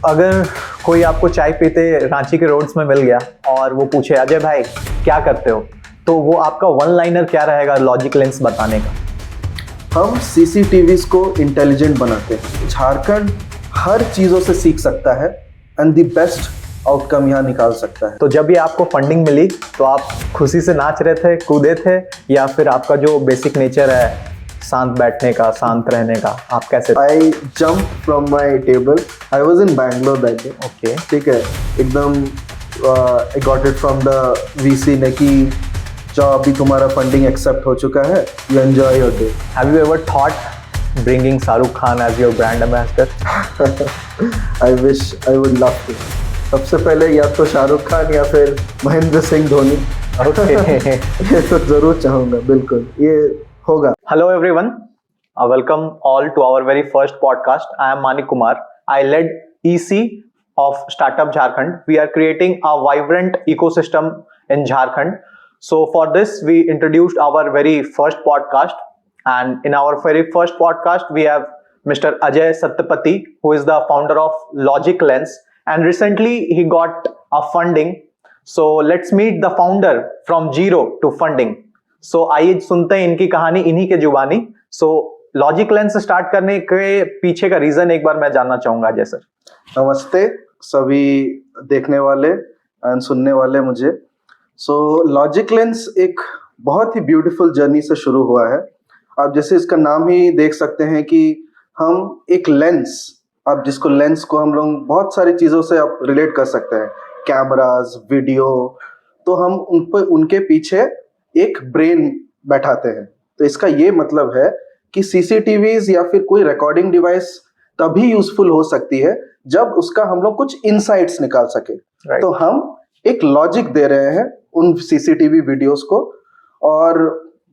अगर कोई आपको चाय पीते रांची के रोड्स में मिल गया और वो पूछे अजय भाई क्या करते हो, तो वो आपका वन लाइनर क्या रहेगा लॉजिक लेंस बताने का? हम सीसीटीवीज को इंटेलिजेंट बनाते हैं। झारखंड हर चीज़ों से सीख सकता है एंड द बेस्ट आउटकम यहाँ निकाल सकता है। तो जब ये आपको फंडिंग मिली तो आप खुशी से नाच रहे थे, कूदे थे, या फिर आपका जो बेसिक नेचर है शांत बैठने का, शांत रहने का, आप कैसे? I jump from my table. I was in Bangalore that day. Okay, ठीक है, एकदम I got it from the VC ने कि जो अभी तुम्हारा फंडिंग एक्सेप्ट हो चुका है, you enjoy your day. Have you ever thought bringing Shahrukh Khan as your brand ambassador? I wish, I would love to. सबसे पहले या तो शाहरुख खान या फिर महेंद्र सिंह धोनी। ये तो जरूर चाहूंगा, बिल्कुल ये होगा। Hello everyone, welcome all to our very first podcast. I am Manik Kumar. I led EC of Startup Jharkhand. We are creating a vibrant ecosystem in Jharkhand. So for this, we introduced our very first podcast. And in our very first podcast, we have Mr. Ajay Satyapati, who is the founder of Logic Lens. And recently, he got a funding. So let's meet the founder from zero to funding. सो आइए सुनते हैं इनकी कहानी इन्हीं के जुबानी। सो logic lens start करने के पीछे का रीजन एक बार मैं जानना चाहूंगा अजय सर। नमस्ते सभी देखने वाले एंड सुनने वाले मुझे। सो लॉजिक लेंस एक बहुत ही ब्यूटीफुल जर्नी से शुरू हुआ है। आप जैसे इसका नाम ही देख सकते हैं कि हम एक लेंस, आप जिसको लेंस को हम लोग बहुत सारी चीज़ों से आप रिलेट कर सकते हैं, कैमरास, वीडियो, तो हम उनके पीछे एक ब्रेन बैठाते हैं। तो इसका ये मतलब है कि सीसीटीवीज या फिर कोई रिकॉर्डिंग डिवाइस तभी यूजफुल हो सकती है जब उसका हम लोग कुछ इनसाइट्स निकाल सके। तो हम एक लॉजिक दे रहे हैं उन सीसीटीवी वीडियोस को, और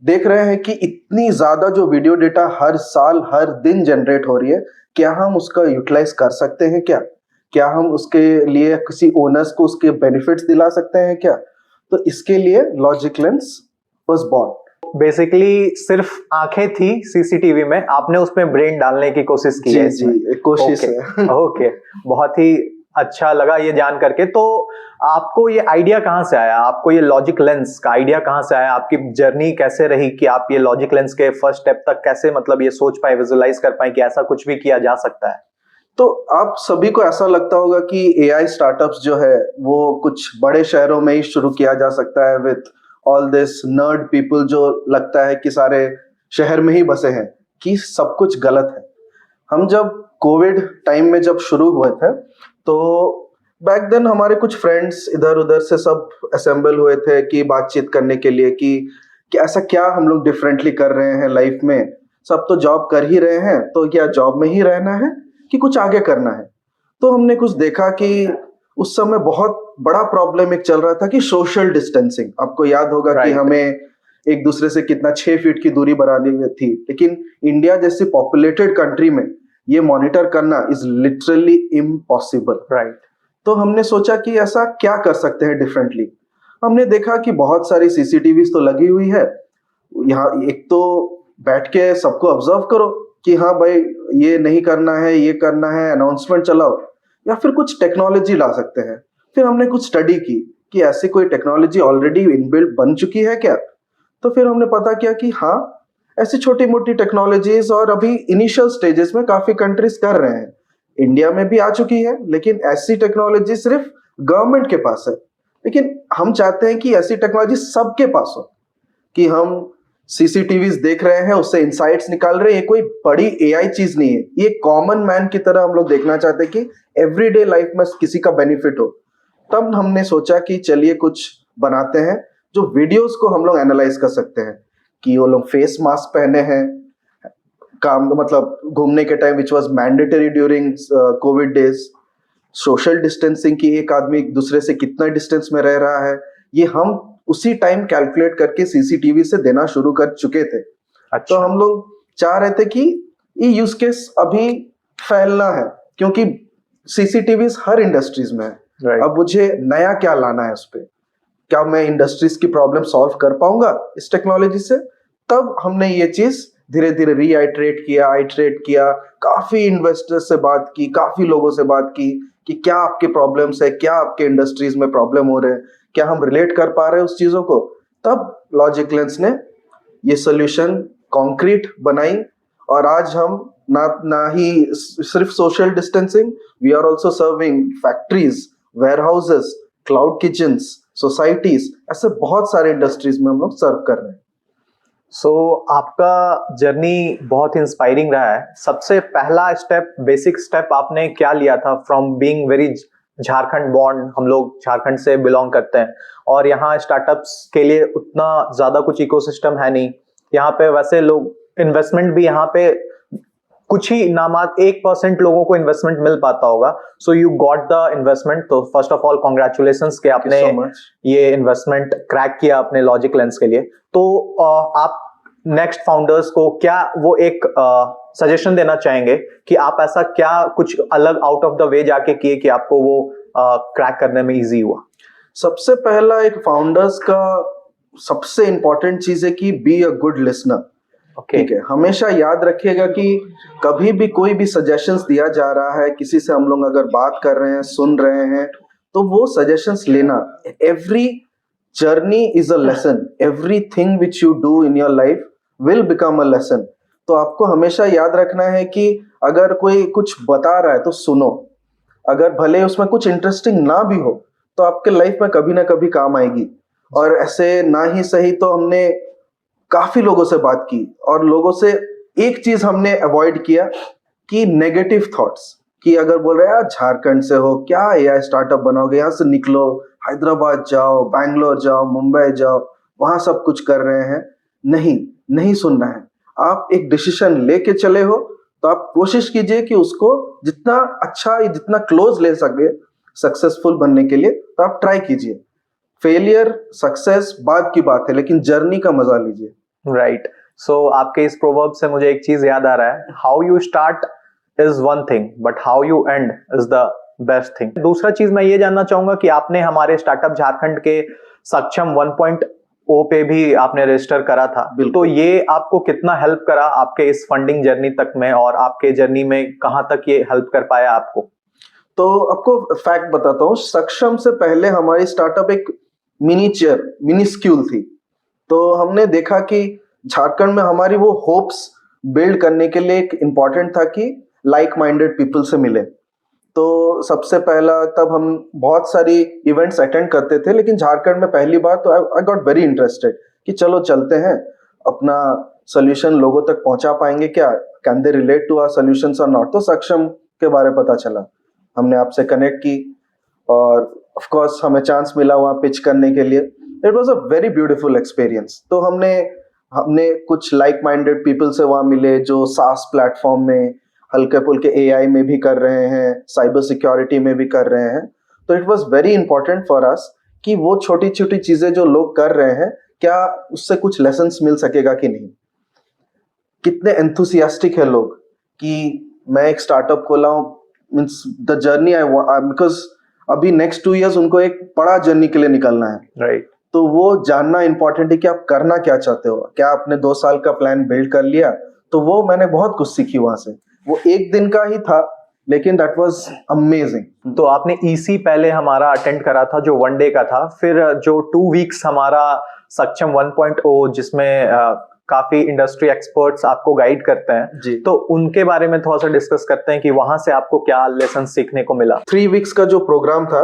देख रहे हैं कि इतनी ज्यादा जो वीडियो डेटा हर साल हर दिन जनरेट हो रही है, क्या हम उसका यूटिलाइज कर सकते हैं? क्या हम उसके लिए किसी ओनर्स को उसके बेनिफिट्स दिला सकते हैं क्या? तो इसके लिए logic lens was born. Basically सिर्फ आंखें थी सीसीटीवी में, आपने उसमें ब्रेन डालने की कोशिश की है इसमें? जी, कोशिश है। ओके, बहुत ही अच्छा लगा ये जान करके। तो आपको ये आइडिया कहाँ से आया? आपको ये लॉजिक लेंस का आइडिया कहाँ से आया? आपकी जर्नी कैसे रही कि आप ये लॉजिक लेंस के फर्स्ट स्टेप तक कैसे मतलब ये सोच पाए, विजुअलाइज कर पाए कि ऐसा कुछ भी किया जा सकता है? तो आप सभी को ऐसा लगता होगा कि एआई स्टार्टअप्स जो है वो कुछ बड़े शहरों में ही शुरू किया जा सकता है with all this nerd people, जो लगता है कि सारे शहर में ही बसे हैं, कि सब कुछ गलत है। हम जब कोविड टाइम में जब शुरू हुए थे तो बैक देन हमारे कुछ फ्रेंड्स इधर उधर से सब असेंबल हुए थे कि बातचीत करने के लिए कि ऐसा क्या हम लोग डिफरेंटली कर रहे हैं लाइफ में। सब तो जॉब कर ही रहे हैं, तो क्या जॉब में ही रहना है कि कुछ आगे करना है? तो हमने कुछ देखा कि उस समय बहुत बड़ा प्रॉब्लम एक चल रहा था कि सोशल डिस्टेंसिंग। आपको याद होगा कि हमें एक दूसरे से कितना 6 फीट की दूरी बनानी थी, लेकिन इंडिया जैसी पॉपुलेटेड कंट्री में ये मॉनिटर करना इज लिटरली इम्पॉसिबल। तो हमने सोचा कि ऐसा क्या कर सकते हैं डिफरेंटली। हमने देखा कि बहुत सारी सीसीटीवी तो लगी हुई है यहाँ, एक तो बैठ के सबको ऑब्जर्व करो कि हाँ भाई ये नहीं करना है, ये करना है, अनाउंसमेंट चलाओ, या फिर कुछ टेक्नोलॉजी ला सकते हैं। फिर हमने कुछ स्टडी की कि ऐसी कोई टेक्नोलॉजी ऑलरेडी इनबिल्ट बन चुकी है क्या? तो फिर हमने पता किया कि हाँ, ऐसी छोटी मोटी टेक्नोलॉजीज और अभी इनिशियल स्टेजेस में काफी कंट्रीज कर रहे हैं। इंडिया में भी आ चुकी है, लेकिन ऐसी टेक्नोलॉजी सिर्फ गवर्नमेंट के पास है। लेकिन हम चाहते हैं कि ऐसी टेक्नोलॉजी सबके पास हो, कि हम सीसीटीवीज देख रहे हैं उससे इंसाइट्स निकाल रहे हैं। ये कोई बड़ी एआई चीज नहीं है, ये कॉमन मैन की तरह हम लोग देखना चाहते हैं कि एवरीडे लाइफ में किसी का बेनिफिट हो। तब हमने सोचा कि चलिए कुछ बनाते हैं जो वीडियोस को हम लोग एनालाइज कर सकते हैं कि वो लोग फेस मास्क पहने हैं काम, मतलब घूमने के time which was mandatory during Covid days, social distancing की एक आदमी एक दूसरे से कितना डिस्टेंस में रह रहा है, ये हम उसी टाइम कैलकुलेट करके सीसीटीवी से देना शुरू कर चुके थे। तो हम लोग चाह रहे थे कि ये यूज केस अभी फैलना है, क्योंकि सीसीटीवी हर इंडस्ट्रीज में है। अब मुझे नया क्या लाना है उस पर, क्या मैं इंडस्ट्रीज की प्रॉब्लम सॉल्व कर पाऊंगा इस टेक्नोलॉजी से? तब हमने ये चीज धीरे धीरे आइटरेट किया, काफी इन्वेस्टर्स से बात की, काफी लोगों से बात की कि क्या आपके प्रॉब्लम्स है, क्या आपके इंडस्ट्रीज में प्रॉब्लम हो रहे हैं, क्या हम रिलेट कर पा रहे हैं उस चीजों को। तब लॉजिक लेंस ने ये सोल्यूशन कॉन्क्रीट बनाई, और आज हम ना ही सिर्फ social distancing, we are also serving factories, warehouses, cloud kitchens, societies, ऐसे बहुत सारे इंडस्ट्रीज में हम लोग सर्व कर रहे हैं। सो आपका जर्नी बहुत इंस्पायरिंग रहा है। सबसे पहला स्टेप, बेसिक स्टेप आपने क्या लिया था from being very Jharkhand born? हम लोग झारखंड से बिलोंग करते हैं और यहाँ स्टार्टअप्स के लिए उतना ज्यादा कुछ इकोसिस्टम है नहीं। यहाँ पे वैसे लोग इन्वेस्टमेंट भी यहाँ पे कुछ ही नामात 1% लोगों को इन्वेस्टमेंट मिल पाता होगा। So you got the investment, तो फर्स्ट ऑफ ऑल कॉन्ग्रेचुलेशंस कि आपने ये इन्वेस्टमेंट क्रैक किया अपने लॉजिक लेंस के लिए। तो आप नेक्स्ट फाउंडर्स को क्या वो एक सजेशन देना चाहेंगे कि आप ऐसा क्या कुछ अलग आउट ऑफ द वे जाके किए कि आपको वो क्रैक करने में इजी हुआ? सबसे पहला एक फाउंडर्स का सबसे इंपॉर्टेंट चीज है कि बी अ गुड लिसनर। ठीक है, हमेशा याद रखिएगा कि कभी भी कोई भी सजेशंस दिया जा रहा है, किसी से हम लोग अगर बात कर रहे हैं, सुन रहे हैं, तो वो सजेशंस लेना। Every journey is a lesson, everything which you do in your life will become a lesson. तो आपको हमेशा याद रखना है कि अगर कोई कुछ बता रहा है तो सुनो, अगर भले उसमें कुछ इंटरेस्टिंग ना भी हो तो आपके लाइफ में कभी ना कभी काम आएगी। और ऐसे ना ही सही तो हमने काफी लोगों से बात की, और लोगों से एक चीज हमने अवॉइड किया कि नेगेटिव थॉट्स, कि अगर बोल रहे हैं यार झारखंड से हो, क्या एआई स्टार्टअप बनाओगे, यहाँ से निकलो, हैदराबाद जाओ, बैंगलोर जाओ, मुंबई जाओ, वहां सब कुछ कर रहे हैं। नहीं सुनना है। आप एक डिसीजन लेके चले हो तो आप कोशिश कीजिए कि उसको जितना अच्छा, जितना क्लोज ले सके सक्सेसफुल बनने के लिए, तो आप ट्राई कीजिए। फेलियर सक्सेस बाद की बात है, लेकिन जर्नी का मजा लीजिए। राइट। सो आपके इस प्रोवर्ब से मुझे एक चीज याद आ रहा है, how you start is one thing but how you and is the best thing. दूसरा चीज मैं ये जानना चाहूंगा कि आपने हमारे स्टार्टअप झारखंड के सक्षम 1.0 पे भी आपने रजिस्टर करा था, तो ये आपको कितना हेल्प करा आपके इस फंडिंग जर्नी तक में, और आपके जर्नी में कहां तक ये हेल्प कर पाया आपको? तो आपको फैक्ट बताता हूँ, सक्षम से पहले हमारी स्टार्टअप एक मिनिस्क्यूल थी। तो हमने देखा कि झारखंड में हमारी वो होप्स बिल्ड करने के लिए एक इम्पॉर्टेंट था कि लाइक माइंडेड पीपल से मिले। तो सबसे पहला, तब हम बहुत सारी इवेंट्स अटेंड करते थे, लेकिन झारखंड में पहली बार तो आई गॉट वेरी इंटरेस्टेड कि चलो चलते हैं, अपना सोल्यूशन लोगों तक पहुंचा पाएंगे क्या, can they relate to our solutions और नॉट। तो सक्षम के बारे में पता चला, हमने आपसे कनेक्ट की, और ऑफ कोर्स हमें चांस मिला वहाँ पिच करने के लिए। It was a very beautiful experience. तो हमने कुछ लाइक माइंडेड पीपल से वहाँ मिले जो सास प्लेटफॉर्म में हल्के फुल्के एआई में भी कर रहे हैं, साइबर सिक्योरिटी में भी कर रहे हैं। तो it was very important for us कि वो छोटी छोटी चीजें जो लोग कर रहे हैं, क्या उससे कुछ लेसन्स मिल सकेगा कि नहीं। कितने एंथुसियास्टिक है लोग कि मैं एक स्टार्टअप खोला हूँ, मीन्स द जर्नी बिकॉज अभी नेक्स्ट 2 years उनको एक बड़ा जर्नी के लिए निकलना है। राइट। तो वो जानना इंपॉर्टेंट है कि आप करना क्या चाहते हो। क्या आपने 2 साल का प्लान बिल्ड कर लिया? तो वो मैंने बहुत कुछ सीखी वहां से। वो एक दिन का ही था, लेकिन दैट वाज अमेजिंग। तो आपने ईसी पहले हमारा अटेंड करा था जो 1 डे का था, फिर जो 2 weeks हमारा सक्षम 1.0 जिसमें काफी इंडस्ट्री एक्सपर्ट्स आपको गाइड करते हैं जी। तो उनके बारे में थोड़ा सा डिस्कस करते हैं कि वहां से आपको क्या लेसन सीखने को मिला। 3 weeks का जो प्रोग्राम था,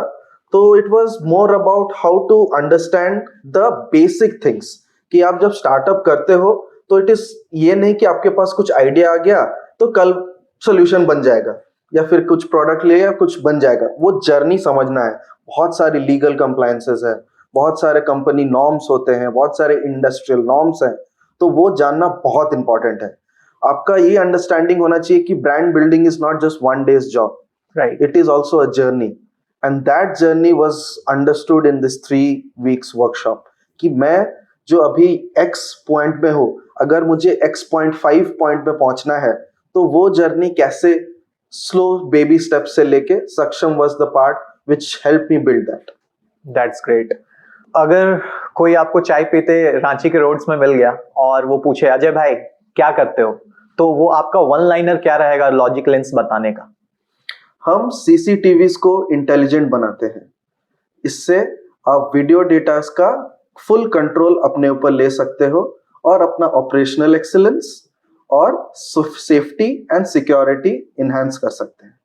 तो it was more about how to understand the basic things. कि आप जब स्टार्टअप करते हो तो इट इज ये नहीं कि आपके पास कुछ आइडिया आ गया तो कल सोल्यूशन बन जाएगा, या फिर कुछ प्रोडक्ट ले या कुछ बन जाएगा। वो जर्नी समझना है। बहुत सारी लीगल कंप्लायंसेस है, बहुत सारे कंपनी नॉर्म्स होते हैं, बहुत सारे इंडस्ट्रियल नॉर्म्स हैं। तो वो जानना बहुत इंपॉर्टेंट है। आपका ये अंडरस्टैंडिंग होना चाहिए कि brand building is not just 1 day's job, right, it is also a journey. And that journey was understood in this 3 weeks workshop. कि मैं जो अभी एक्स पॉइंट में हूँ, अगर मुझे x.5 पॉइंट में पहुंचना है, तो वो जर्नी कैसे स्लो बेबी स्टेप से लेके सक्षम was the part which help me build that. That's great. अगर कोई आपको चाय पीते रांची के रोड्स में मिल गया और वो पूछे, अजय भाई क्या करते हो, तो वो आपका वन लाइनर क्या रहेगा लॉजिक लेंस बताने का? हम सीसीटीवीज को इंटेलिजेंट बनाते हैं। इससे आप वीडियो डेटा का फुल कंट्रोल अपने ऊपर ले सकते हो और अपना ऑपरेशनल एक्सीलेंस और सेफ्टी एंड सिक्योरिटी इनहैंस कर सकते हैं।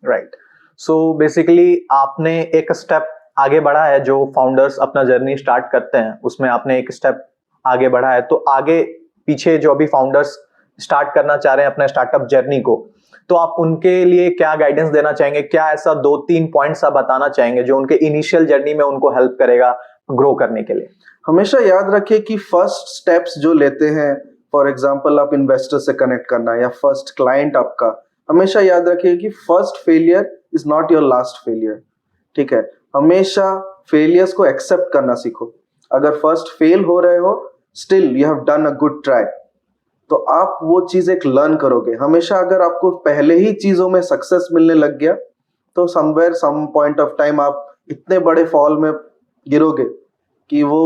राइट। सो बेसिकली आपने एक स्टेप आगे बढ़ा है, जो फाउंडर्स अपना जर्नी स्टार्ट करते हैं उसमें आपने एक स्टेप आगे बढ़ा है। तो आगे पीछे जो अभी फाउंडर्स स्टार्ट करना चाह रहे हैं अपने स्टार्टअप जर्नी को, तो आप उनके लिए क्या गाइडेंस देना चाहेंगे? क्या ऐसा 2-3 पॉइंट्स आप बताना चाहेंगे जो उनके इनिशियल जर्नी में उनको हेल्प करेगा ग्रो करने के लिए? हमेशा याद रखिए कि फर्स्ट स्टेप्स जो लेते हैं, फॉर एग्जांपल आप इन्वेस्टर से कनेक्ट करना या फर्स्ट क्लाइंट आपका, हमेशा याद रखिए कि first failure is not your last failure. ठीक है, हमेशा फेलियर्स को एक्सेप्ट करना सीखो। अगर फर्स्ट फेल हो रहे हो, still you have done a good try, तो आप वो चीज एक लर्न करोगे। हमेशा अगर आपको पहले ही चीजों में सक्सेस मिलने लग गया तो somewhere some point of time आप इतने बड़े फॉल में गिरोगे कि वो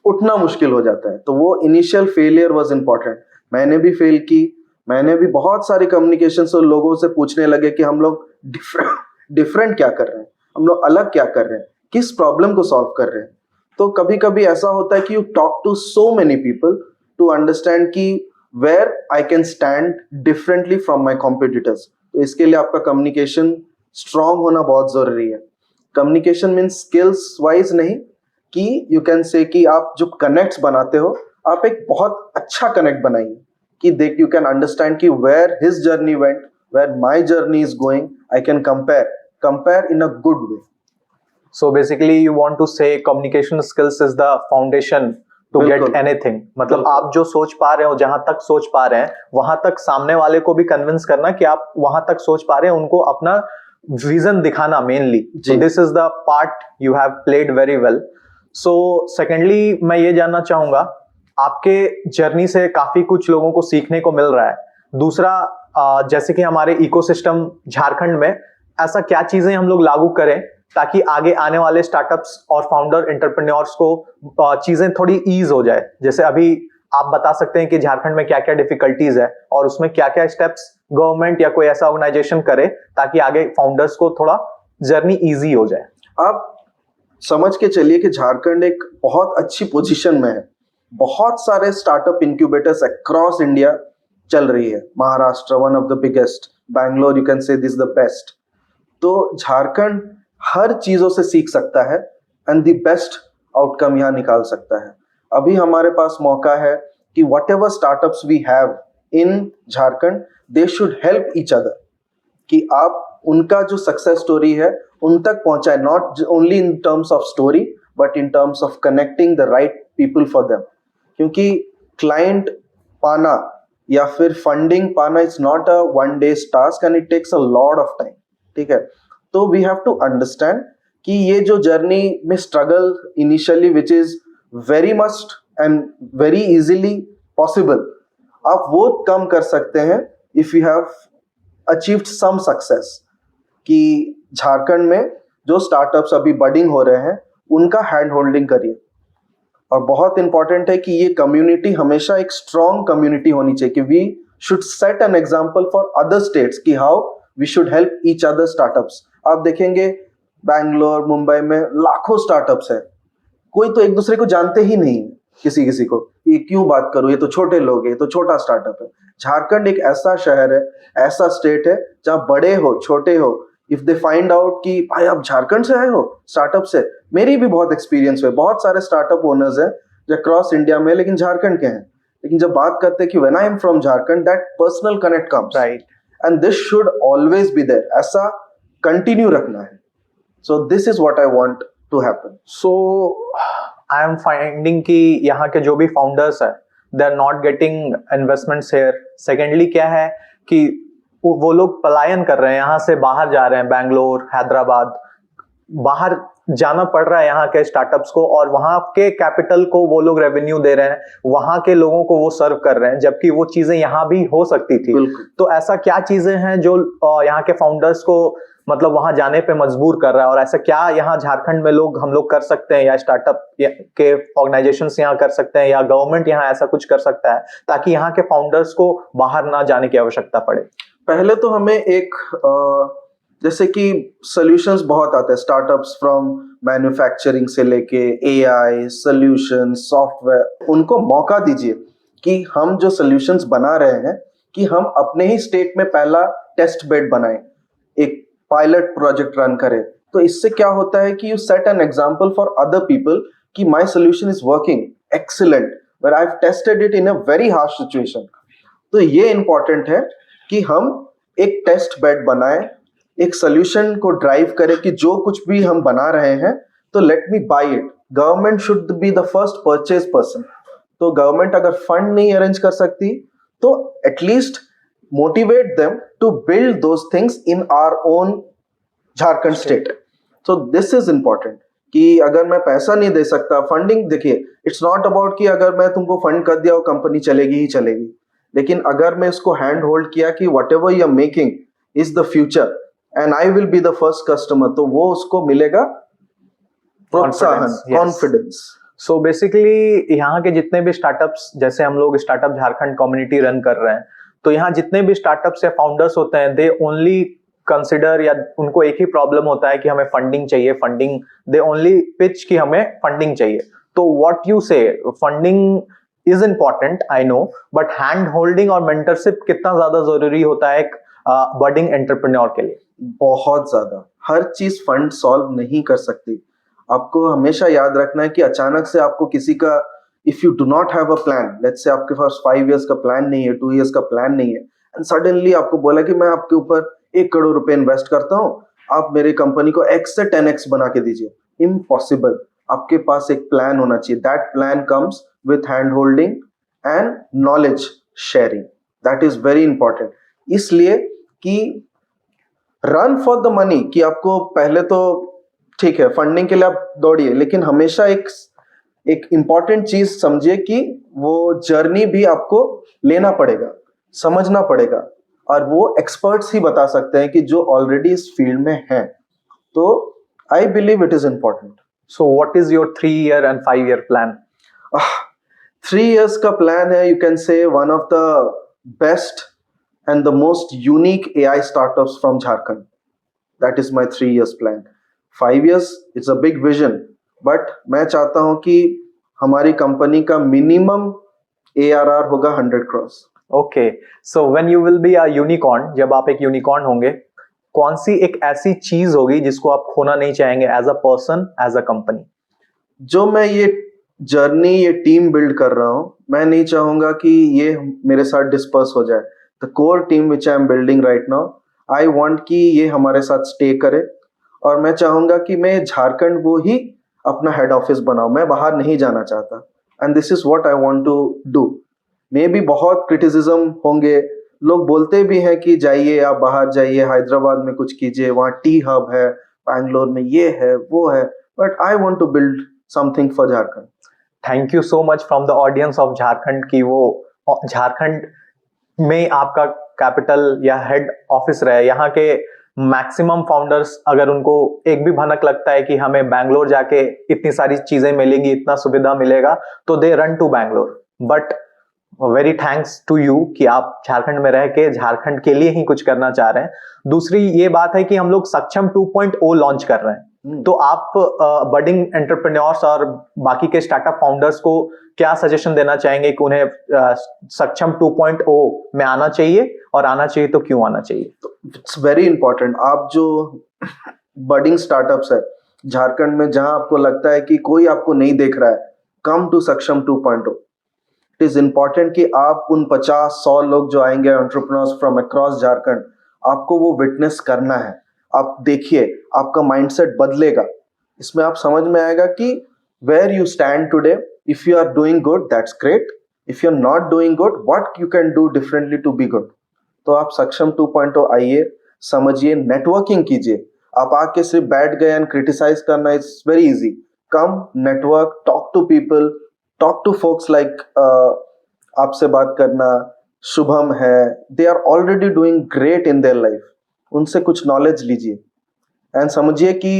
उठना मुश्किल हो जाता है। तो वो इनिशियल फेलियर वाज इंपॉर्टेंट। मैंने भी फेल की, मैंने भी बहुत सारी कम्युनिकेशन से लोगों से पूछने लगे कि हम लोग डिफरेंट क्या कर रहे हैं, हम लोग अलग क्या कर रहे हैं, किस प्रॉब्लम को सॉल्व कर रहे हैं। तो कभी कभी ऐसा होता है कि you talk to so many people to understand कि where I can stand differently from my competitors. तो इसके लिए आपका कम्युनिकेशन स्ट्रांग होना बहुत जरूरी है। कम्युनिकेशन मीन्स स्किल्स वाइज नहीं, कि यू कैन से कि आप जो कनेक्ट्स बनाते हो, आप एक बहुत अच्छा कनेक्ट बनाइए कि देख यू कैन अंडरस्टैंड कि where his journey went, where my journey is going, I can compare in a good way. So basically you want to say communication skills is the foundation to get बिल्कुल। anything। मतलब बिल्कुल। आप जो सोच पा रहे हो, जहां तक सोच पा रहे हैं, वहां तक सामने वाले को भी कन्विंस करना कि आप वहां तक सोच पा रहे हैं, उनको अपना विजन दिखाना mainly. So this is the part you have played very well। So secondly मैं ये जानना चाहूंगा, आपके जर्नी से काफी कुछ लोगों को सीखने को मिल रहा है। दूसरा जैसे कि हमारे इकोसिस्टम झारखंड में ऐसा क्या चीजें हम लोग लागू करें ताकि आगे आने वाले स्टार्टअप्स और फाउंडर एंटरप्रेन्योर्स को चीजें थोड़ी ईज हो जाए। जैसे अभी आप बता सकते हैं कि झारखंड में क्या क्या डिफिकल्टीज है और उसमें क्या क्या स्टेप्स गवर्नमेंट या कोई ऐसा ऑर्गेनाइजेशन करे ताकि आगे फाउंडर्स को थोड़ा जर्नी इजी हो जाए। आप समझ के चलिए कि झारखंड एक बहुत अच्छी पोजीशन में है। बहुत सारे स्टार्टअप इंक्यूबेटर्स अक्रॉस इंडिया चल रही है। Maharashtra one of the biggest, Bangalore you can say this the best. तो झारखंड हर चीजों से सीख सकता है एंड द बेस्ट आउटकम यहाँ निकाल सकता है। अभी हमारे पास मौका है कि whatever startups we have in Jharkhand, they should help each other, कि आप उनका जो सक्सेस स्टोरी है उन तक पहुंचाए, not only in terms of story but in terms of connecting the right people for them. क्योंकि क्लाइंट पाना या फिर फंडिंग पाना it's not a one day task and it takes a lot of time. ठीक है, तो we have to understand कि ये जो जर्नी में struggle initially which is very must and very easily possible, आप वो कम कर सकते हैं if you have achieved some success. कि झारखंड में जो स्टार्टअप्स अभी बडिंग हो रहे हैं उनका हैंड होल्डिंग करिए। और बहुत इंपॉर्टेंट है कि ये कम्युनिटी हमेशा एक स्ट्रॉन्ग कम्युनिटी होनी चाहिए, कि we should set an example for other states कि how we should help each other startups. आप देखेंगे बैंगलोर मुंबई में लाखों स्टार्टअप्स है, कोई तो एक दूसरे को जानते ही नहीं किसी किसी को। ये क्यों बात करूं, ये तो छोटे लोग हैं, ये तो छोटा स्टार्टअप है। झारखंड एक ऐसा शहर है, ऐसा स्टेट है जहां बड़े हो छोटे हो, इफ दे फाइंड आउट कि भाई आप झारखंड से आए हो स्टार्टअप से, मेरी भी बहुत एक्सपीरियंस हुए। बहुत सारे स्टार्टअप ओनर्स हैं जो क्रॉस इंडिया में लेकिन झारखंड के हैं, लेकिन जब बात करते हैं कि when I am from Jharkhand, that personal connect comes, right, and this should always be there. ऐसा कंटिन्यू रखना है। So this is what I want to happen. So I am finding कि यहाँ के जो भी फाउंडर्स है they are not getting investments here. Secondly क्या है कि वो लोग पलायन कर रहे हैं, यहाँ से बाहर जा रहे हैं, बैंगलोर हैदराबाद, बाहर जाना पड़ रहा है यहाँ के स्टार्टअप्स को, और वहाँ के कैपिटल को वो लोग रेवेन्यू दे रहे हैं, वहाँ के लोगों को वो सर्व कर रहे हैं, जबकि वो चीजें यहाँ भी हो सकती थी। तो ऐसा क्या चीजें हैं जो यहाँ के फाउंडर्स को मतलब वहां जाने पे मजबूर कर रहा है, और ऐसा क्या यहाँ झारखंड में हम लोग कर सकते हैं, या स्टार्टअप के ऑर्गेनाइजेशंस यहाँ कर सकते हैं, या गवर्नमेंट यहाँ ऐसा कुछ कर सकता है ताकि यहाँ के फाउंडर्स को बाहर ना जाने की आवश्यकता पड़े? पहले तो हमें एक जैसे कि सॉल्यूशंस बहुत आते हैं स्टार्टअप्स, फ्रॉम मैन्युफैक्चरिंग से लेके एआई सॉल्यूशन सॉफ्टवेयर, उनको मौका दीजिए कि हम जो सॉल्यूशंस बना रहे हैं कि हम अपने ही स्टेट में पहला टेस्ट बेड बनाएं, एक पायलट प्रोजेक्ट रन करें। तो इससे क्या होता है कि you set an example for other people कि my solution is working excellent, where I have tested it in a very harsh situation. तो ये इंपॉर्टेंट है कि हम एक टेस्ट बेड बनाएं, एक सॉल्यूशन को ड्राइव करें कि जो कुछ भी हम बना रहे हैं तो let me buy it. Government should be the first purchase person. तो गवर्नमेंट अगर फंड नहीं अरेंज कर सकती तो at least motivate them to build those things in our own Jharkhand state. So this is important कि अगर मैं पैसा नहीं दे सकता, फंडिंग देखिए, इट्स नॉट अबाउट कि अगर मैं तुमको फंड कर दिया वो कंपनी चलेगी ही चलेगी, लेकिन अगर मैं इसको हैंड होल्ड किया कि whatever you are making is the future and I will be the first customer, तो वो उसको मिलेगा प्रोत्साहन, कॉन्फिडेंस। सो बेसिकली यहाँ के जितने भी स्टार्टअप्स, जैसे हम लोग स्टार्टअप झारखंड कम्युनिटी रन कर रहे हैं, तो यहाँ जितने भी स्टार्टअप्स या फाउंडर्स होते हैं, दे ओनली कंसिडर, या उनको एक ही प्रॉब्लम होता है कि हमें फंडिंग चाहिए, फंडिंग, दे ओनली पिच कि हमें फंडिंग चाहिए। तो व्हाट यू से, funding is important, I know, but hand holding और मेंटरशिप कितना ज्यादा जरूरी होता है एक बडिंग एंटरप्रेन्योर के लिए? बहुत ज्यादा। हर चीज फंड सॉल्व नहीं कर सकती। आपको हमेशा याद रखना है कि अचानक से आपको किसी का, if you do not have a plan, let's say आपके पास 5 इयर्स का प्लान नहीं है, 2 इयर्स का प्लान नहीं है, एंड सडनली आपको बोला कि मैं आपके ऊपर 1 करोड़ रुपए इन्वेस्ट करता हूं, आप मेरी कंपनी को x से 10x बना के दीजिए। इम्पॉसिबल। आपके पास एक प्लान होना चाहिए। That plan comes with hand holding and knowledge sharing. That is very important. इसलिए कि रन फॉर द मनी, कि आपको पहले तो ठीक है फंडिंग के लिए आप दौड़िए, लेकिन हमेशा एक इंपॉर्टेंट चीज समझिए कि वो जर्नी भी आपको लेना पड़ेगा, समझना पड़ेगा, और वो एक्सपर्ट्स ही बता सकते हैं कि जो ऑलरेडी इस फील्ड में हैं। तो I believe it is important. So what is your 3-year and 5-year plan? 3 years का प्लान है, you can say one of the best and the most unique AI startups from Jharkhand. That is my 3 years plan. 5 years, it's a big vision, but मैं चाहता हूं कि हमारी company का minimum ARR होगा 100 crores. Okay, so when you will be a unicorn, जब आप एक यूनिकॉर्न होंगे, कौन सी एक ऐसी चीज होगी जिसको आप खोना नहीं चाहेंगे as a person, as a company? जो मैं ये जर्नी, ये टीम बिल्ड कर रहा हूं, मैं नहीं चाहूंगा कि ये मेरे साथ डिस्पर्स हो जाए। The core team which I am building right now, I want कि ये हमारे साथ स्टे करे, और मैं चाहूंगा कि मैं झारखंड को ही अपना हेड ऑफिस बनाऊं, मैं बाहर नहीं जाना चाहता। And this is what I want to do. Maybe बहुत क्रिटिसिज्म होंगे, लोग बोलते भी हैं कि जाइए, आप बाहर जाइए, हैदराबाद में कुछ कीजिए, वहाँ टी हब है, बैंगलोर में ये है वो है, but I want to build something for Jharkhand. Thank you so much from the audience of Jharkhand कि वो झारखंड में आपका कैपिटल या हेड ऑफिस रहे। यहाँ के मैक्सिमम फाउंडर्स, अगर उनको एक भी भनक लगता है कि हमें बैंगलोर जाके इतनी सारी चीजें मिलेंगी, इतना सुविधा मिलेगा, तो they run to Bangalore. But very thanks to you कि आप झारखंड में रह के झारखंड के लिए ही कुछ करना चाह रहे हैं। दूसरी ये बात है कि हम लोग सक्षम 2.0 लॉन्च कर रहे हैं, तो आप बडिंग एंटरप्रेन्योर्स और बाकी के स्टार्टअप फाउंडर्स को क्या सजेशन देना चाहेंगे कि उन्हें सक्षम 2.0 में आना चाहिए, और आना चाहिए तो क्यों आना चाहिए? तो इट्स वेरी इंपॉर्टेंट। आप जो बडिंग स्टार्टअप्स है झारखंड में, जहां आपको लगता है कि कोई आपको नहीं देख रहा है, कम टू सक्षम 2.0। इट इज इंपॉर्टेंट कि आप उन 50-100 लोग जो आएंगे एंटरप्रेन्योर्स फ्रॉम अक्रॉस झारखंड, आपको वो विटनेस करना है। आप देखिए, आपका माइंडसेट बदलेगा। इसमें आप समझ में आएगा कि where you stand today, if you are doing good that's great, if you are not doing good what you can do differently to be good. तो आप सक्षम 2.0 आइए, समझिए, नेटवर्किंग कीजिए। आप आके सिर्फ बैठ गए एंड क्रिटिसाइज करना is very easy. Come, network, talk to people, talk to folks like आपसे बात करना शुभम है, they are already doing great in their life, उनसे कुछ नॉलेज लीजिए। एंड समझिए कि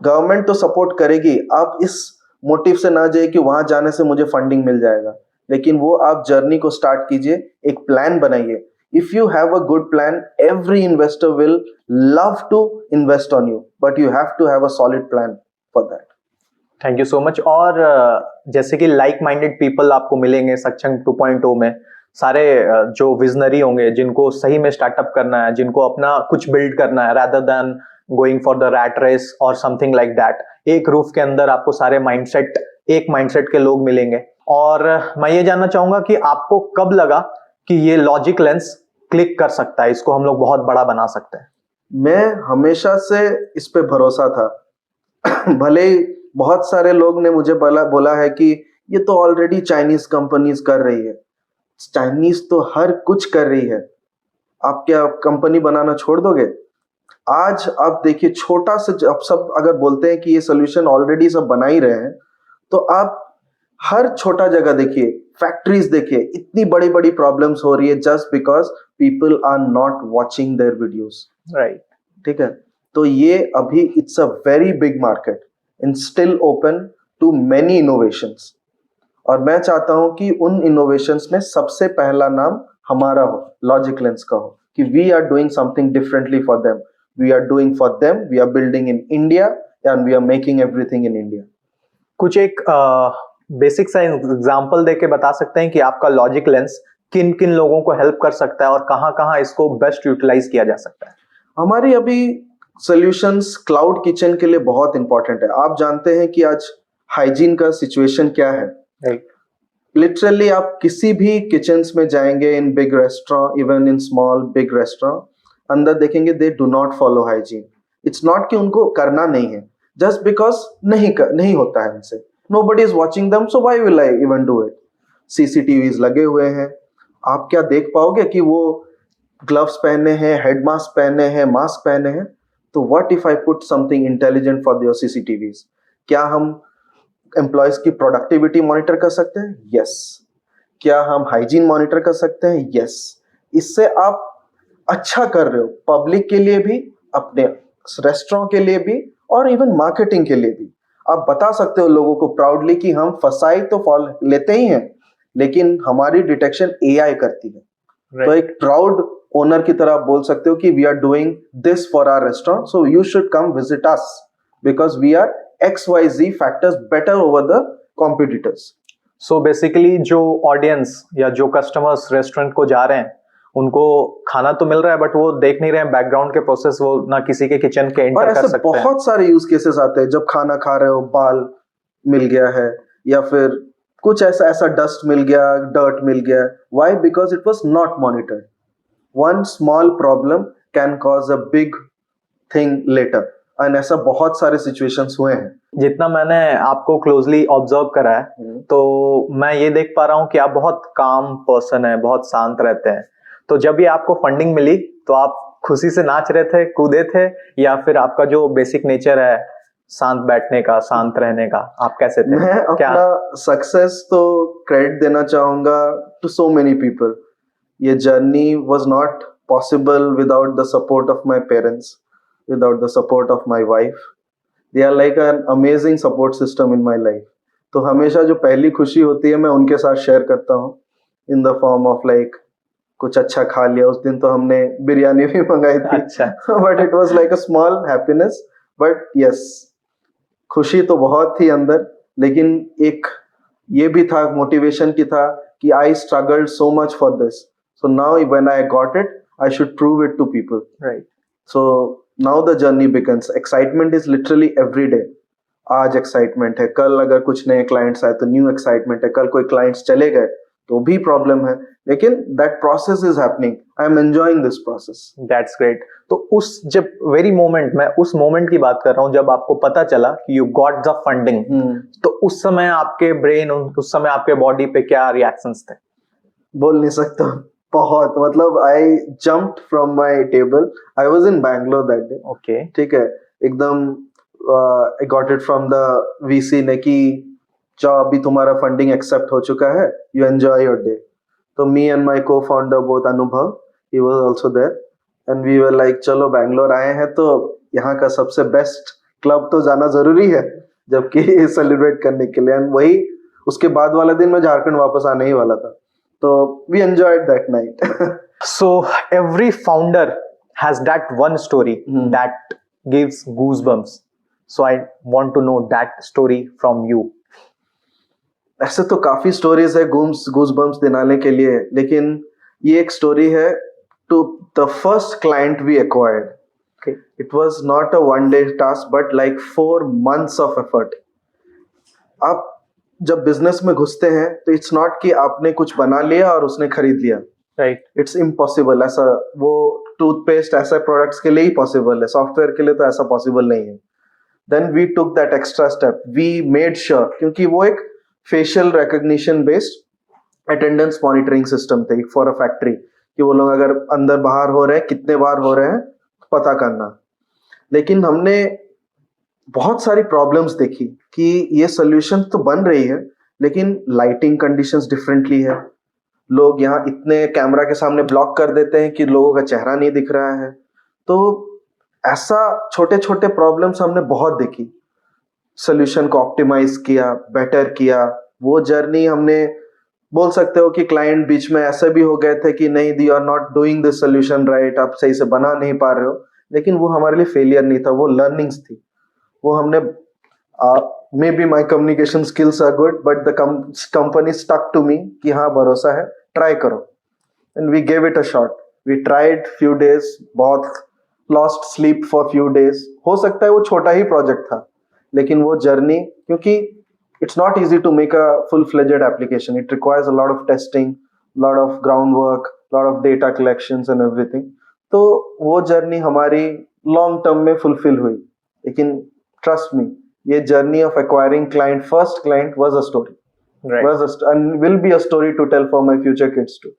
गवर्नमेंट तो सपोर्ट करेगी, आप इस मोटिव से ना जाइए कि वहां जाने से मुझे फंडिंग मिल जाएगा, लेकिन वो आप जर्नी को स्टार्ट कीजिए, एक प्लान बनाइए. If you have a good plan, every investor will love to invest on you, but you have to have a solid plan for that. Thank you so much. और जैसे कि like minded people आपको मिलेंगे सक्षम 2.0 में, सारे जो visionary होंगे, जिनको सही में स्टार्टअप करना है, जिनको अपना कुछ बिल्ड करना है rather than going for the rat race or something like that. एक रूफ के अंदर आपको सारे एक माइंडसेट के लोग मिलेंगे. और मैं ये जानना चाहूंगा कि आपको कब लगा कि ये लॉजिक लेंस क्लिक कर सकता है, इसको हम लोग बहुत बड़ा बना सकते हैं? मैं हमेशा से इस पे भरोसा था. भले ही बहुत सारे लोग ने मुझे बोला है कि ये तो ऑलरेडी चाइनीज कंपनीज कर रही है. चाइनीज तो हर कुछ कर रही है, आप क्या कंपनी बनाना छोड़ दोगे? आज आप देखिए, छोटा से अब सब अगर बोलते हैं कि ये सोल्यूशन ऑलरेडी सब बना ही रहे हैं, तो आप हर छोटा जगह देखिए, फैक्ट्रीज देखिए, इतनी बड़ी बड़ी प्रॉब्लम्स हो रही है just because people are not watching their videos. Right. ठीक है, तो ये अभी it's a very big market and still open to many innovations. और मैं चाहता हूं कि उन इनोवेशंस में सबसे पहला नाम हमारा हो, लॉजिक लेंस का हो, कि we are doing something differently for them, we are doing for them, we are building in India and we are making everything in India. कुछ एक बेसिक सा एग्जांपल देके बता सकते हैं कि आपका लॉजिक लेंस किन किन लोगों को हेल्प कर सकता है और कहाँ कहाँ इसको बेस्ट यूटिलाइज किया जा सकता है? हमारी अभी सॉल्यूशंस क्लाउड किचन के लिए बहुत इंपॉर्टेंट है. आप जानते हैं कि आज हाइजीन का सिचुएशन क्या है. राइट. लिटरली आप किसी भी किचन्स में जाएंगे, in big restaurant, even in small big restaurant, अंदर देखेंगे they do not follow hygiene. It's not कि उनको करना नहीं है, जस्ट बिकॉज नहीं होता है उनसे. Nobody is watching them, so why will I even do it. CCTVs लगे हुए हैं, आप क्या देख पाओगे कि वो ग्लव्स पहने हैं, हेड मास्क पहने हैं, मास्क पहने हैं? तो what if I put something intelligent for your CCTVs? क्या हम एम्प्लॉयज की प्रोडक्टिविटी मॉनिटर कर सकते हैं? यस. क्या हम हाइजीन मॉनिटर कर सकते हैं? यस. इससे आप अच्छा कर रहे हो, पब्लिक के लिए भी, अपने रेस्टोरेंट के लिए भी, और इवन मार्केटिंग के लिए भी. आप बता सकते हो लोगों को प्राउडली कि हम फसाई तो फॉल लेते ही हैं, लेकिन हमारी डिटेक्शन एआई करती है. तो एक प्राउड ओनर की तरह आप बोल सकते हो कि we are doing this for our restaurant, so you should come visit us because we are XYZ factors better over the competitors. So basically जो ऑडियंस या जो कस्टमर्स रेस्टोरेंट को जा रहे हैं, उनको खाना तो मिल रहा है, बट वो देख नहीं रहे हैं बैकग्राउंड के प्रोसेस, वो ना किसी के किचन के एंटर कर सकते हैं. बहुत सारे यूज केसेस आते हैं. जब खाना खा रहे हो, बाल मिल गया है, या फिर कुछ ऐसा डस्ट मिल गया, डर्ट मिल गया. Why? Because it was not monitored. One small problem can cause a big thing later. And ऐसा बहुत सारे सिचुएशंस हुए हैं. जितना मैंने आपको क्लोजली ऑब्जर्व करा है, तो मैं ये देख पा रहा हूँ कि आप बहुत काम पर्सन है, बहुत शांत रहते हैं. तो जब ये आपको फंडिंग मिली, तो आप खुशी से नाच रहे थे, कूदे थे, या फिर आपका जो बेसिक नेचर है शांत बैठने का, शांत रहने का, आप कैसे थे? मैं अपना सक्सेस तो क्रेडिट देना चाहूंगा टू सो मेनी पीपल. ये journey was not possible without the support of my parents, without the support of my wife. They are like an amazing support system in my life. तो हमेशा जो पहली खुशी होती है मैं उनके साथ शेयर करता हूँ in the form of like कुछ अच्छा खा लिया. उस दिन तो हमने बिरयानी भी मंगाई थी. अच्छा. But it was like a small happiness. But yes, खुशी तो बहुत थी अंदर, लेकिन एक ये भी था, मोटिवेशन की था कि I struggled so much for this. So now when I got it, I should prove it to people. Right. So now the journey begins. Excitement is literally every day. आज एक्साइटमेंट है, कल अगर कुछ नए clients आए तो new excitement है, कल कोई क्लाइंट्स चले गए तो भी प्रॉब्लम है, लेकिन that process is happening. I am enjoying this process. That's great. तो उस जब वेरी मोमेंट, मैं उस मोमेंट की बात कर रहा हूँ जब आपको पता चला कि यू गॉट द फंडिंग, तो उस समय आपके ब्रेन, उस समय आपके बॉडी पे क्या रिएक्शंस थे? बोल नहीं सकता. बहुत, मतलब आई jumped from my table. I was in Bangalore that day. Okay. ठीक है, एकदम I got it from the VC ने कि जाओ अभी तुम्हारा फंडिंग एक्सेप्ट हो चुका है, यू एंजॉय योर डे. तो me and my co-founder both Anubhav, he was also there, and we were like चलो बैंगलोर आए हैं तो यहाँ का सबसे बेस्ट क्लब तो जाना जरूरी है जबकि सेलिब्रेट करने के लिए। एंड वही उसके बाद वाला दिन मैं झारखंड वापस आने ही वाला था, तो we enjoyed that night. So every founder has that one story that gives goosebumps. So I want to know that story from you. ऐसे तो काफी स्टोरीज है गूज़बम्प्स दिलाने के लिए, लेकिन ये एक स्टोरी है to the first client we acquired. Okay. It was not a one day task but like 4 months of effort. आप जब बिजनेस में घुसते हैं तो इट्स नॉट कि आपने कुछ बना लिया और उसने खरीद लिया, Right. It's impossible. ऐसा वो टूथपेस्ट ऐसा प्रोडक्ट्स के लिए ही पॉसिबल है, सॉफ्टवेयर के लिए तो ऐसा पॉसिबल नहीं है। Then we took that extra step, we made sure, क्योंकि वो एक facial recognition based attendance monitoring system थे फॉर अ फैक्ट्री, कि वो लोग अगर अंदर बाहर हो रहे हैं, कितने बार हो रहे हैं पता करना। लेकिन हमने बहुत सारी प्रॉब्लम्स देखी कि ये सोल्यूशन तो बन रही है लेकिन लाइटिंग कंडीशंस डिफरेंटली है, लोग यहाँ इतने कैमरा के सामने ब्लॉक कर देते हैं कि लोगों का चेहरा नहीं दिख रहा है। तो ऐसा छोटे छोटे प्रॉब्लम्स हमने बहुत देखी, सोल्यूशन को ऑप्टिमाइज किया, बेटर किया। वो जर्नी हमने बोल सकते हो कि क्लाइंट बीच में ऐसे भी हो गए थे कि नहीं, they are not doing this solution right, आप सही से बना नहीं पा रहे हो, लेकिन वो हमारे लिए फेलियर नहीं था, वो लर्निंग्स थी। वो हमने maybe my communication skills are good but the company stuck to me कि हाँ भरोसा है, ट्राई करो। And we gave it a shot, we tried few days, बहुत lost sleep for few days. हो सकता है वो छोटा ही प्रोजेक्ट था, लेकिन वो जर्नी, क्योंकि it's not easy to make a full-fledged application. It requires a lot of testing, lot of groundwork, lot of data collections and everything. तो वो जर्नी हमारी लॉन्ग टर्म में फुलफिल हुई। लेकिन ट्रस्ट मी, ये journey of acquiring client, first client was a story, and will be a story to tell for my future kids too.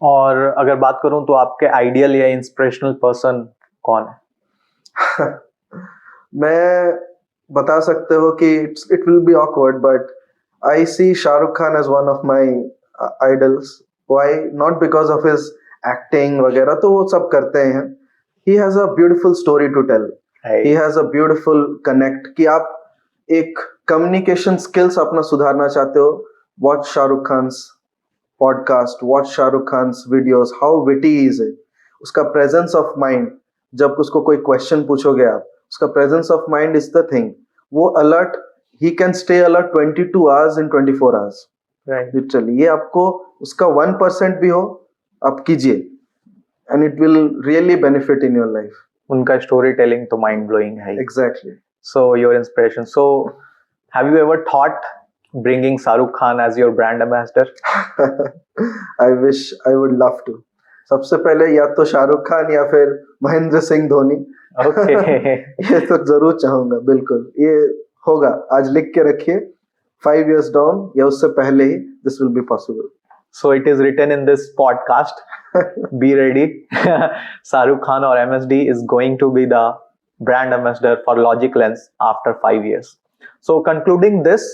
और अगर बात करूं तो आपके आइडियल या इंस्पिरेशनल पर्सन कौन है? मैं बता सकते हो कि it will be awkward but I see Shahrukh Khan as one of my idols. Why? Not because of his acting वगैरह, तो वो सब करते हैं। He has a beautiful story to tell, he has a beautiful connect. कि आप एक कम्युनिकेशन स्किल्स अपना सुधारना चाहते हो, watch Shahrukh Khan's podcast, watch Shahrukh Khan's videos, how witty is it. उसका प्रेजेंस ऑफ माइंड, जब उसको कोई क्वेश्चन पूछोगे आप, उसका presence of mind is the thing. वो alert, he can stay alert 22 hours in 24 hours, literally. ये आपको उसका 1% भी हो आप कीजिए, and it will really benefit in your life. उनका स्टोरी टेलिंग तो माइंड ब्लोइंग है। Exactly. So your inspiration. So have you ever thought bringing Shahrukh Khan as your brand ambassador? I wish, I would love to. सबसे पहले या तो शाहरुख खान या फिर Mahendra Singh Dhoni. Okay. ये तो जरूर चाहूंगा, बिल्कुल ये होगा। आज लिख के रखिए, 5 years down या उससे पहले ही this will be possible. So it is written in this podcast. Be ready. Shahrukh Khan or MSD is going to be the brand ambassador for Logic Lens after 5 years. So concluding this,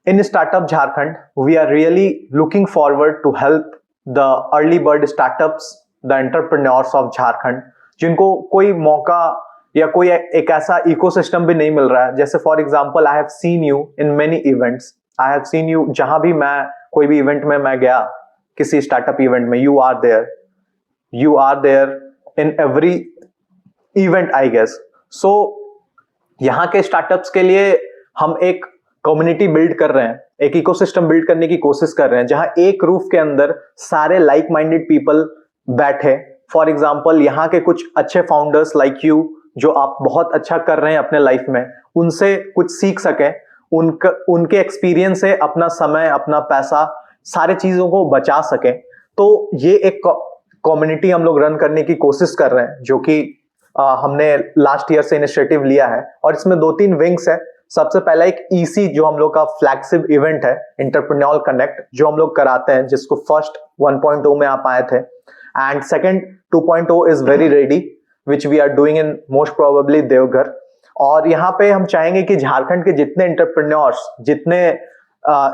in Startup Jharkhand, we are really looking forward to help the early bird startups, the entrepreneurs of Jharkhand, जिनको कोई मौका या कोई एक ऐसा ecosystem भी नहीं मिल रहा है। जैसे for example, I have seen you in many events, I have seen you जहां भी मैं कोई भी इवेंट में मैं गया, किसी स्टार्टअप इवेंट में, you are there in every event I guess. So यहाँ के स्टार्टअप्स के लिए हम एक कम्युनिटी बिल्ड कर रहे हैं, एक इकोसिस्टम बिल्ड करने की कोशिश कर रहे हैं, जहां एक रूफ के अंदर सारे लाइक माइंडेड पीपल बैठे। फॉर एग्जाम्पल, यहाँ के कुछ अच्छे फाउंडर्स लाइक यू, जो आप बहुत अच्छा कर रहे हैं अपने लाइफ में, उनसे कुछ सीख सकें, उनके एक्सपीरियंस से अपना समय, अपना पैसा, सारे चीजों को बचा सकें। तो ये एक कम्युनिटी हम लोग रन करने की कोशिश कर रहे हैं, जो कि हमने लास्ट ईयर से इनिशिएटिव लिया है। और इसमें 2-3 विंग्स है। सबसे पहला एक ईसी, जो हम लोग का फ्लैगशिप इवेंट है, एंटरप्रेन्योर कनेक्ट, जो हम लोग कराते हैं, जिसको फर्स्ट 1.0 में आप आए थे, and second 2.0 is very ready, which we are doing in most probably Deoghar. और यहाँ पे हम चाहेंगे कि झारखंड के जितने एंटरप्रेन्योर्स, जितने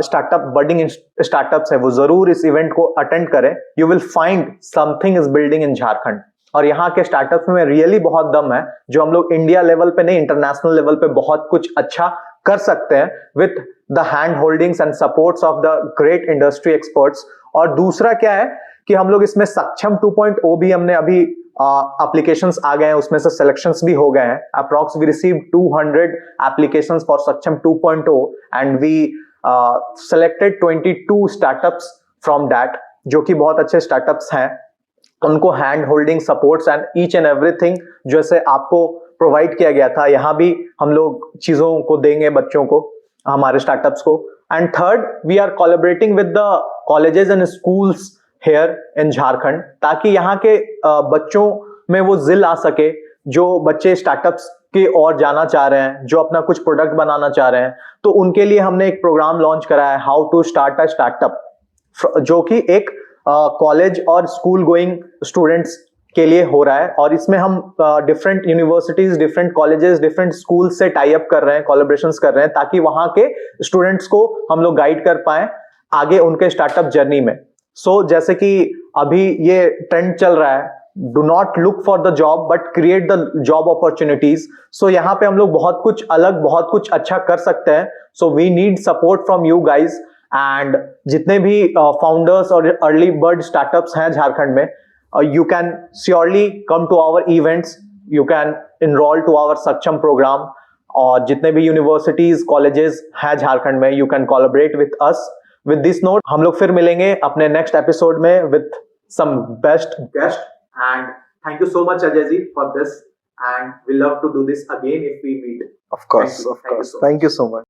स्टार्टअप, बडिंग स्टार्टअप्स है, वो जरूर इस इवेंट को अटेंड करें। You will find something is building in Jharkhand. और यहाँ के स्टार्टअप्स में रियली बहुत दम है, जो हम लोग इंडिया लेवल पे नहीं इंटरनेशनल लेवल पे बहुत कुछ अच्छा कर सकते हैं with the hand holdings and supports of the great industry experts. और दूसरा क्या है कि हम लोग इसमें सक्षम 2.0 भी हमने अभी एप्लीकेशंस आ गए हैं, उसमें से सिलेक्शंस भी हो गए हैं। Approx we receive 200 applications for Saksham 2.0 and we selected 22 startups from that, जो कि बहुत अच्छे स्टार्टअप्स हैं। उनको hand holding supports and each and everything जैसे आपको प्रोवाइड किया गया था, यहाँ भी हम लोग चीजों को देंगे बच्चों को, हमारे स्टार्टअप्स को। And third, we are collaborating with the colleges and schools here in Jharkhand, ताकि यहाँ के बच्चों में वो जिल आ सके, जो बच्चे स्टार्टअप्स की ओर जाना चाह रहे हैं, जो अपना कुछ प्रोडक्ट बनाना चाह रहे हैं। तो उनके लिए हमने एक प्रोग्राम लॉन्च करा है, how to start a startup, जो कि एक कॉलेज और स्कूल गोइंग स्टूडेंट्स के लिए हो रहा है। और इसमें हम different universities, different colleges, different school से टाई अप कर रहे हैं, कोलैबोरेशंस कर रहे हैं, ताकि वहां के स्टूडेंट्स को हम लोग गाइड कर पाए आगे उनके स्टार्टअप जर्नी में। सो जैसे कि अभी ये ट्रेंड चल रहा है, do not look for the job but create the job opportunities. So यहाँ पे हम लोग बहुत कुछ अलग, बहुत कुछ अच्छा कर सकते हैं। So we need support from you guys, and जितने भी फाउंडर्स और अर्ली बर्ड स्टार्टअप्स हैं झारखंड में, you can surely come to our events, you can enroll to our सक्षम program, और जितने भी यूनिवर्सिटीज कॉलेजेस हैं झारखंड में, you can collaborate with us. With this note, हम लोग फिर मिलेंगे अपने नेक्स्ट एपिसोड में with some best guest, and thank you so much Ajay ji for this, and we love to do this again if we meet. Of course, Thank you. of course. Thank you so much.